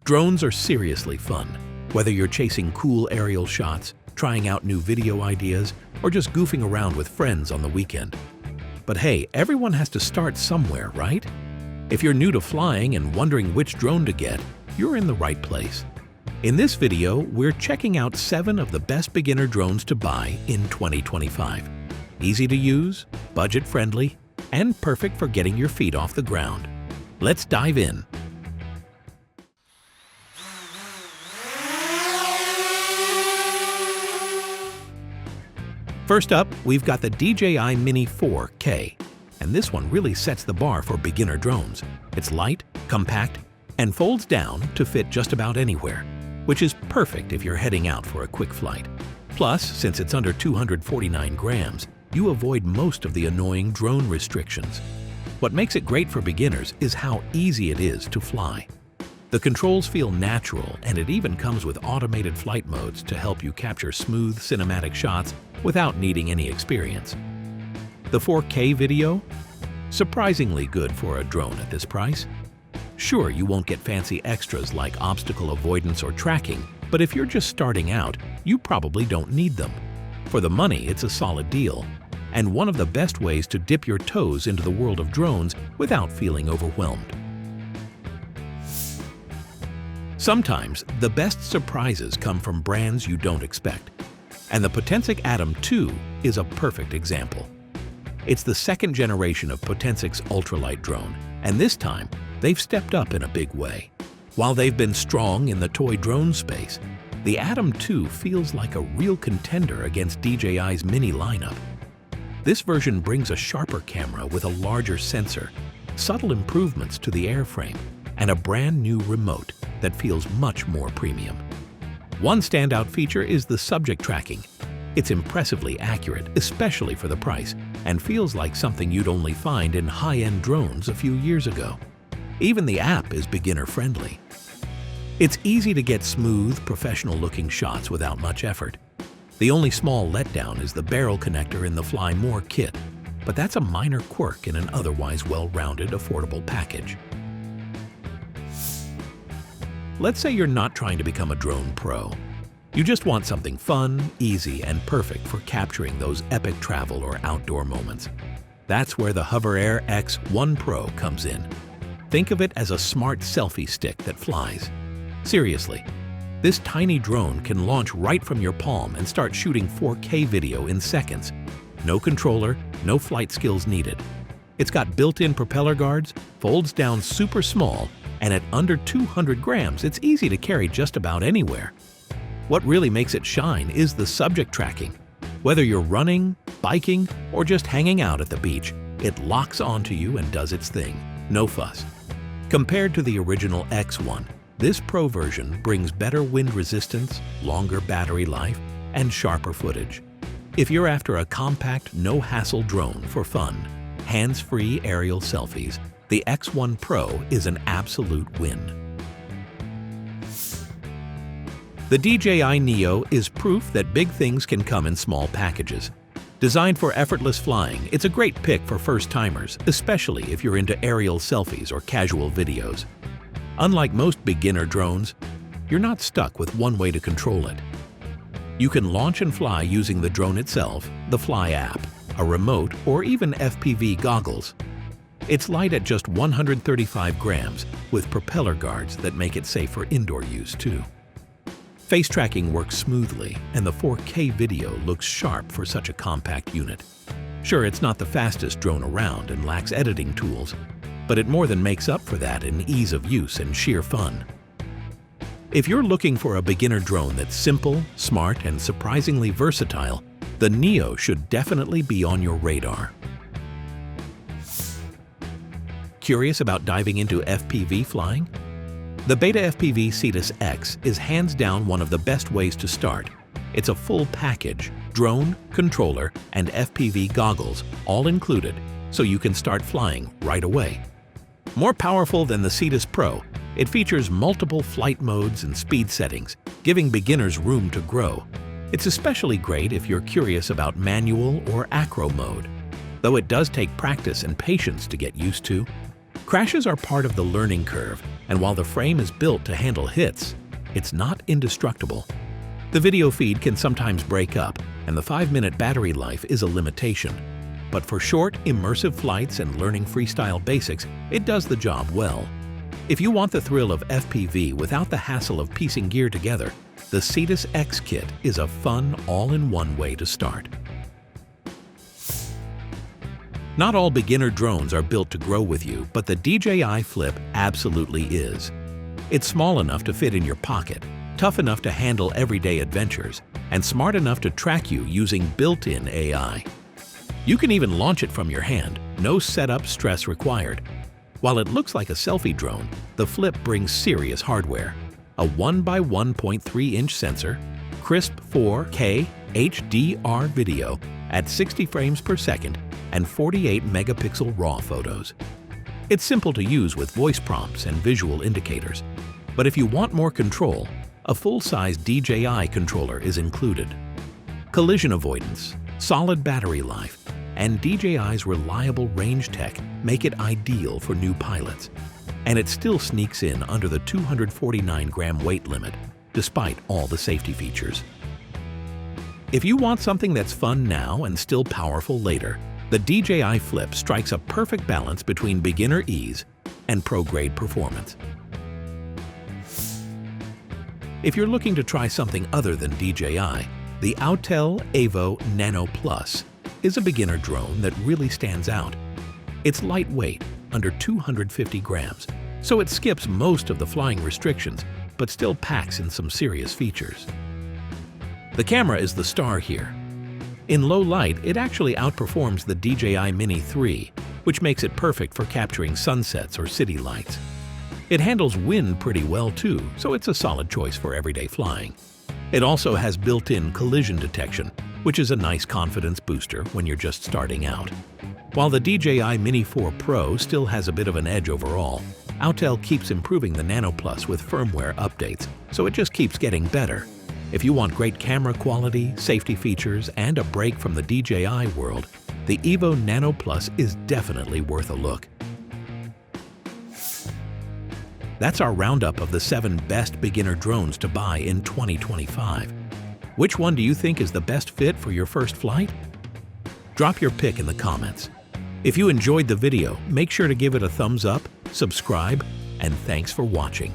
Drones are seriously fun. Whether you're chasing cool aerial shots, trying out new video ideas, or just goofing around with friends on the weekend. But hey, everyone has to start somewhere, right? If you're new to flying and wondering which drone to get, you're in the right place. In this video, we're checking out 7 of the best beginner drones to buy in 2025. Easy to use, budget-friendly, and perfect for getting your feet off the ground. Let's dive in. First up, we've got the DJI Mini 4K, and this one really sets the bar for beginner drones. It's light, compact, and folds down to fit just about anywhere, which is perfect if you're heading out for a quick flight. Plus, since it's under 249 grams, you avoid most of the annoying drone restrictions. What makes it great for beginners is how easy it is to fly. The controls feel natural, and it even comes with automated flight modes to help you capture smooth cinematic shots without needing any experience. The 4K video? Surprisingly good for a drone at this price. Sure, you won't get fancy extras like obstacle avoidance or tracking, but if you're just starting out, you probably don't need them. For the money, it's a solid deal, and one of the best ways to dip your toes into the world of drones without feeling overwhelmed. Sometimes, the best surprises come from brands you don't expect, and the Potentic Atom 2 is a perfect example. It's the second generation of Potentic's ultralight drone, and this time, they've stepped up in a big way. While they've been strong in the toy drone space, the Atom 2 feels like a real contender against DJI's Mini lineup. This version brings a sharper camera with a larger sensor, subtle improvements to the airframe, and a brand new remote that feels much more premium. One standout feature is the subject tracking. It's impressively accurate, especially for the price, and feels like something you'd only find in high-end drones a few years ago. Even the app is beginner-friendly. It's easy to get smooth, professional-looking shots without much effort. The only small letdown is the barrel connector in the Fly More kit, but that's a minor quirk in an otherwise well-rounded, affordable package. Let's say you're not trying to become a drone pro. You just want something fun, easy, and perfect for capturing those epic travel or outdoor moments. That's where the Hover Air X1 Pro comes in. Think of it as a smart selfie stick that flies. Seriously, this tiny drone can launch right from your palm and start shooting 4K video in seconds. No controller, no flight skills needed. It's got built-in propeller guards, folds down super small, and at under 200 grams, it's easy to carry just about anywhere. What really makes it shine is the subject tracking. Whether you're running, biking, or just hanging out at the beach, it locks onto you and does its thing. No fuss. Compared to the original X1, this Pro version brings better wind resistance, longer battery life, and sharper footage. If you're after a compact, no-hassle drone for fun, hands-free aerial selfies, the X1 Pro is an absolute win. The DJI Neo is proof that big things can come in small packages. Designed for effortless flying, it's a great pick for first-timers, especially if you're into aerial selfies or casual videos. Unlike most beginner drones, you're not stuck with one way to control it. You can launch and fly using the drone itself, the Fly app, a remote, or even FPV goggles. It's light at just 135 grams, with propeller guards that make it safe for indoor use too. Face tracking works smoothly, and the 4K video looks sharp for such a compact unit. Sure, it's not the fastest drone around and lacks editing tools, but it more than makes up for that in ease of use and sheer fun. If you're looking for a beginner drone that's simple, smart, and surprisingly versatile, the Neo should definitely be on your radar. Curious about diving into FPV flying? The Beta FPV Cetus X is hands down one of the best ways to start. It's a full package, drone, controller, and FPV goggles, all included, so you can start flying right away. More powerful than the Cetus Pro, it features multiple flight modes and speed settings, giving beginners room to grow. It's especially great if you're curious about manual or acro mode, though it does take practice and patience to get used to. Crashes are part of the learning curve, And while the frame is built to handle hits, it's not indestructible. The video feed can sometimes break up, and the 5-minute battery life is a limitation. But for short, immersive flights and learning freestyle basics, it does the job well. If you want the thrill of FPV without the hassle of piecing gear together, the Cetus X Kit is a fun, all-in-one way to start. Not all beginner drones are built to grow with you, but the DJI Flip absolutely is. It's small enough to fit in your pocket, tough enough to handle everyday adventures, and smart enough to track you using built-in AI. You can even launch it from your hand, no setup stress required. While it looks like a selfie drone, the Flip brings serious hardware. A 1x1.3-inch sensor, crisp 4K HDR video at 60 frames per second, and 48-megapixel RAW photos. It's simple to use with voice prompts and visual indicators. But if you want more control, a full-size DJI controller is included. Collision avoidance, solid battery life, and DJI's reliable range tech make it ideal for new pilots. And it still sneaks in under the 249-gram weight limit, despite all the safety features. If you want something that's fun now and still powerful later, the DJI Flip strikes a perfect balance between beginner ease and pro-grade performance. If you're looking to try something other than DJI, the Outel Evo Nano Plus is a beginner drone that really stands out. It's lightweight, under 250 grams, so it skips most of the flying restrictions, but still packs in some serious features. The camera is the star here. In low light, it actually outperforms the DJI Mini 3, which makes it perfect for capturing sunsets or city lights. It handles wind pretty well too, so it's a solid choice for everyday flying. It also has built-in collision detection, which is a nice confidence booster when you're just starting out. While the DJI Mini 4 Pro still has a bit of an edge overall, Outel keeps improving the Nano Plus with firmware updates, so it just keeps getting better. If you want great camera quality, safety features, and a break from the DJI world, the Evo Nano Plus is definitely worth a look. That's our roundup of the 7 best beginner drones to buy in 2025. Which one do you think is the best fit for your first flight? Drop your pick in the comments. If you enjoyed the video, make sure to give it a thumbs up, subscribe, and thanks for watching.